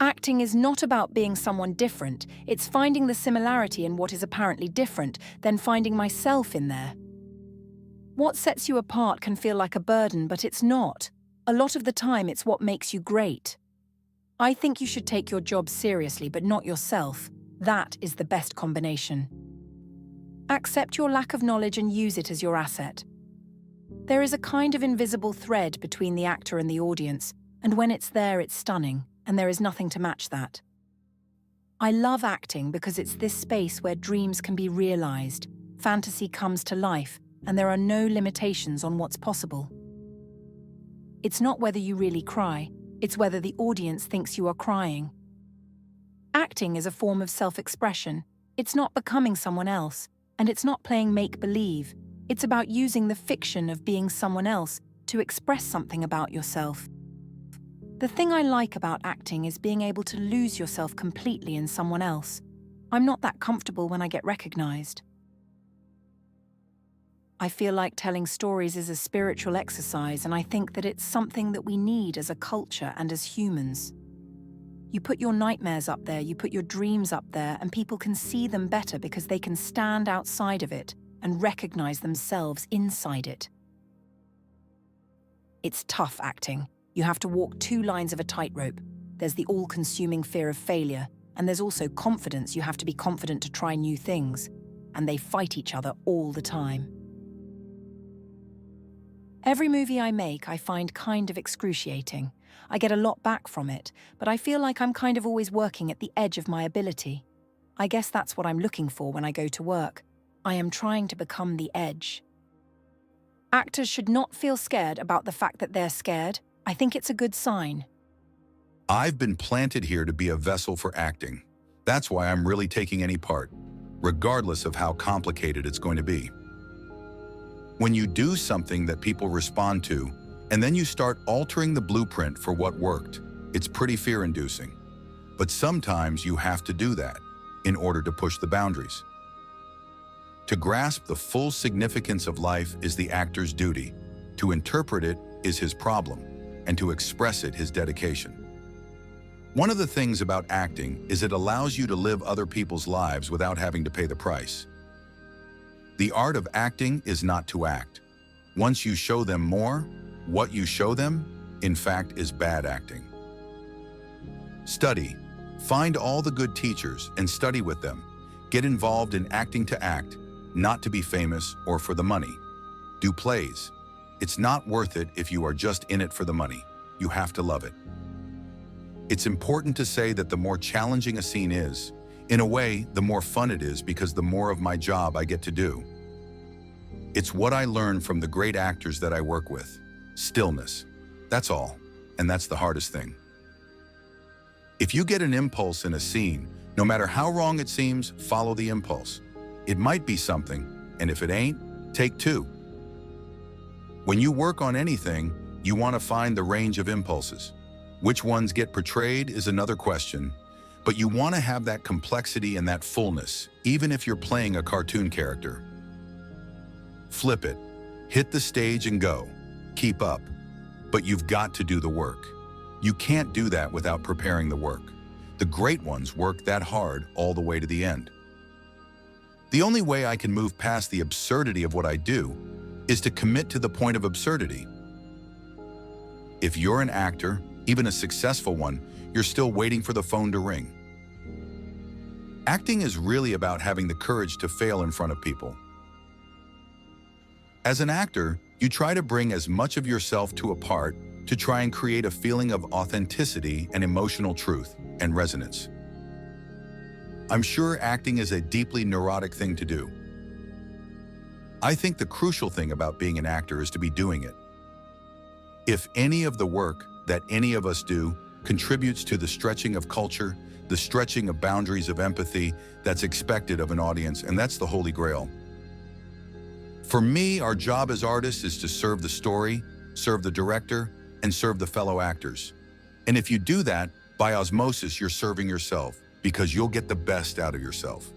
Acting is not about being someone different. It's finding the similarity in what is apparently different, then finding myself in there. What sets you apart can feel like a burden, but it's not. A lot of the time, it's what makes you great. I think you should take your job seriously, but not yourself. That is the best combination. Accept your lack of knowledge and use it as your asset. There is a kind of invisible thread between the actor and the audience, and when it's there, it's stunning, and there is nothing to match that. I love acting because it's this space where dreams can be realized, fantasy comes to life, and there are no limitations on what's possible. It's not whether you really cry, it's whether the audience thinks you are crying. Acting is a form of self-expression. It's not becoming someone else, and it's not playing make-believe. It's about using the fiction of being someone else to express something about yourself. The thing I like about acting is being able to lose yourself completely in someone else. I'm not that comfortable when I get recognized. I feel like telling stories is a spiritual exercise, and I think that it's something that we need as a culture and as humans. You put your nightmares up there, you put your dreams up there, and people can see them better because they can stand outside of it and recognize themselves inside it. It's tough acting. You have to walk two lines of a tightrope. There's the all-consuming fear of failure, and there's also confidence. You have to be confident to try new things, and they fight each other all the time. Every movie I make, I find kind of excruciating. I get a lot back from it, but I feel like I'm kind of always working at the edge of my ability. I guess that's what I'm looking for when I go to work. I am trying to become the edge. Actors should not feel scared about the fact that they're scared. I think it's a good sign. I've been planted here to be a vessel for acting. That's why I'm really taking any part, regardless of how complicated it's going to be. When you do something that people respond to, and then you start altering the blueprint for what worked, it's pretty fear-inducing. But sometimes you have to do that in order to push the boundaries. To grasp the full significance of life is the actor's duty. To interpret it is his problem, and to express it his dedication. One of the things about acting is it allows you to live other people's lives without having to pay the price. The art of acting is not to act. Once you show them more, what you show them, in fact, is bad acting. Study. Find all the good teachers and study with them. Get involved in acting to act, not to be famous or for the money. Do plays. It's not worth it if you are just in it for the money. You have to love it. It's important to say that the more challenging a scene is, in a way, the more fun it is because the more of my job I get to do. It's what I learned from the great actors that I work with. Stillness. That's all. And that's the hardest thing. If you get an impulse in a scene, no matter how wrong it seems, follow the impulse. It might be something, and if it ain't, take two. When you work on anything, you want to find the range of impulses. Which ones get portrayed is another question, but you want to have that complexity and that fullness, even if you're playing a cartoon character. Flip it. Hit the stage and go. Keep up. But you've got to do the work. You can't do that without preparing the work. The great ones work that hard all the way to the end. The only way I can move past the absurdity of what I do is to commit to the point of absurdity. If you're an actor, even a successful one, you're still waiting for the phone to ring. Acting is really about having the courage to fail in front of people. As an actor, you try to bring as much of yourself to a part to try and create a feeling of authenticity and emotional truth and resonance. I'm sure acting is a deeply neurotic thing to do. I think the crucial thing about being an actor is to be doing it. If any of the work that any of us do contributes to the stretching of culture, the stretching of boundaries of empathy that's expected of an audience, and that's the Holy Grail. For me, our job as artists is to serve the story, serve the director, and serve the fellow actors. And if you do that, by osmosis, you're serving yourself because you'll get the best out of yourself.